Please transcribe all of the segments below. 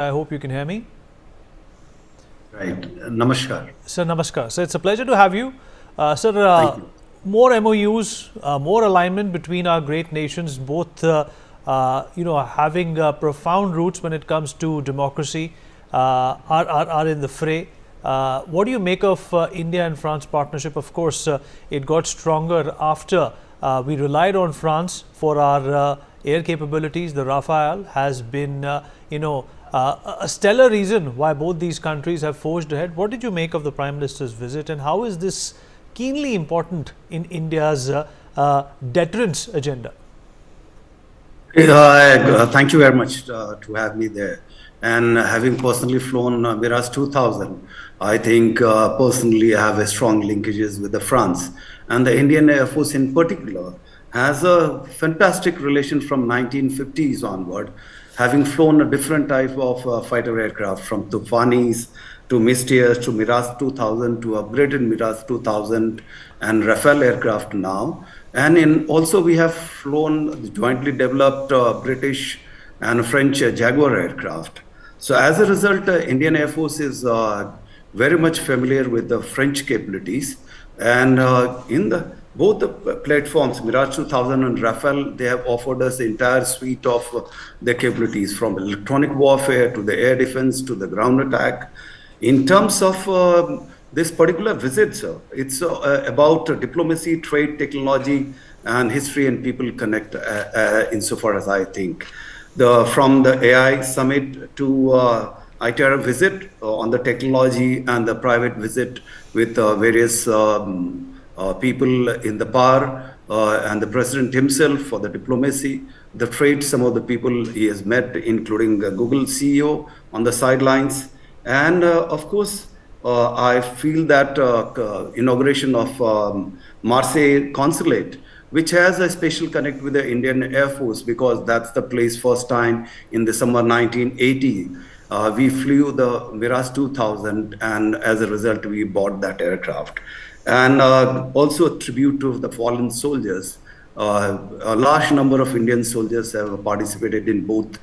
I hope you can hear me. Right. Namaskar. Sir, namaskar. So it's a pleasure to have you. Sir, Thank you. more MOUs, more alignment between our great nations, both having profound roots when it comes to democracy, are in the fray. What do you make of India and France partnership? Of course, it got stronger after we relied on France for our air capabilities. The Rafale has been, a stellar reason why both these countries have forged ahead. What did you make of the Prime Minister's visit, and how is this keenly important in India's deterrence agenda? Thank you very much to have me there. And having personally flown Mirage 2000, I think personally I have a strong linkages with the France. And the Indian Air Force in particular has a fantastic relation from 1950s onward, having flown a different type of fighter aircraft from Tufanis to Mistiers to Mirage 2000 to upgraded Mirage 2000 and Rafale aircraft now. And also we have flown the jointly developed British and French Jaguar aircraft. So as a result, Indian Air Force is very much familiar with the French capabilities. And in both the platforms, Mirage 2000 and Rafale, they have offered us the entire suite of their capabilities, from electronic warfare to the air defense to the ground attack. In terms of this particular visit, sir, it's about diplomacy, trade, technology, and history and people connect insofar as I think. From the AI summit to ITER visit on the technology and the private visit with various people in the power and the president himself for the diplomacy, the trade, some of the people he has met, including the Google CEO on the sidelines. And of course, I feel that inauguration of Marseille consulate, which has a special connect with the Indian Air Force, because that's the place first time in the summer 1980. We flew the Mirage 2000, and as a result, we bought that aircraft. And also a tribute to the fallen soldiers. A large number of Indian soldiers have participated in both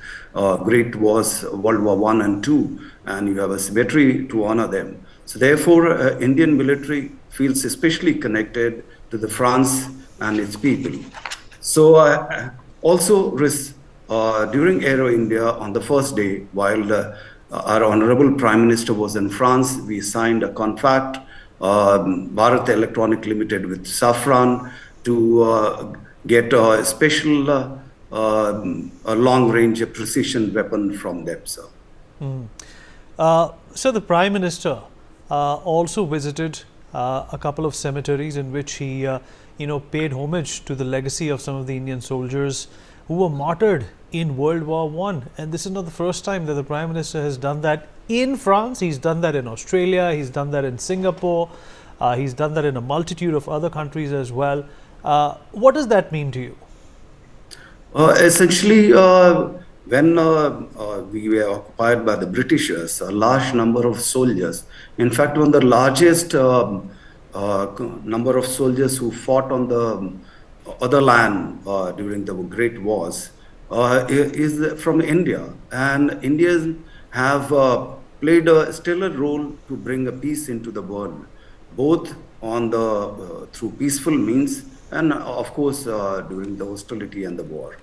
great wars, World War I and II, and you have a cemetery to honor them. So therefore, Indian military feels especially connected to the France and its people. So also during Aero India, on the first day, while our Honorable Prime Minister was in France, we signed a contract, Bharat Electronic Limited with Safran, to get a special a long-range precision weapon from them, sir. So the Prime Minister also visited a couple of cemeteries in which he paid homage to the legacy of some of the Indian soldiers who were martyred in World War I. And this is not the first time that the Prime Minister has done that in France. He's done that in Australia, he's done that in Singapore, he's done that in a multitude of other countries as well. What does that mean to you? Essentially, when we were occupied by the Britishers, a large number of soldiers, in fact, one of the largest number of soldiers who fought on the other land during the Great Wars is from India. And Indians have played a stellar role to bring a peace into the world, both on through peaceful means and of course during the hostility and the war.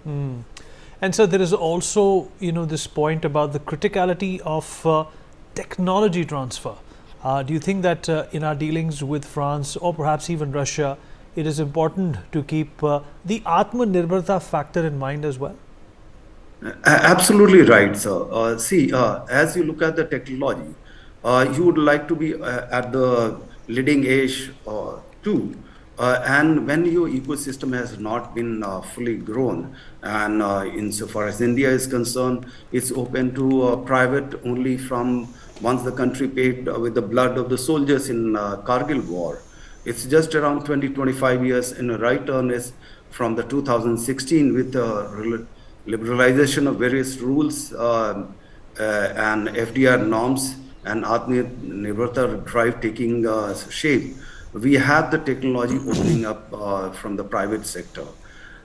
And so there is also this point about the criticality of technology transfer. Do you think that in our dealings with France or perhaps even Russia, it is important to keep the Atmanirbharta factor in mind as well? Absolutely right, sir. See, as you look at the technology, you would like to be at the leading edge too. And when your ecosystem has not been fully grown, and insofar as India is concerned, it's open to private only from once the country paid with the blood of the soldiers in Kargil war. It's just around 20-25 years in a right earnest from the 2016 with the liberalization of various rules and FDR norms and Atmanirbharta drive taking shape. We have the technology opening up from the private sector.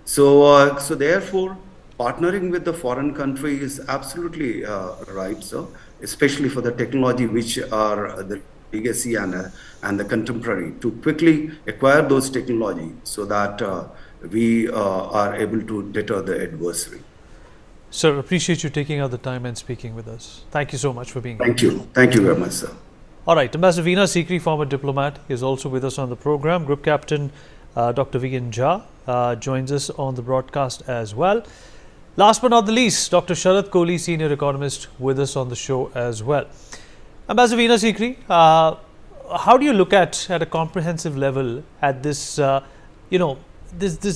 So therefore, partnering with the foreign country is absolutely right, sir, especially for the technology which are the legacy and the contemporary, to quickly acquire those technology so that we are able to deter the adversary. Sir, appreciate you taking out the time and speaking with us. Thank you so much for being here. Thank you. Thank you very much, sir. All right, Ambassador Veena Sikri, former diplomat, is also with us on the program. Group Captain Dr. V.N. Jha joins us on the broadcast as well. Last but not the least, Dr. Sharad Kohli, senior economist, with us on the show as well. Ambassador Veena Sikri, how do you look at a comprehensive level at this, this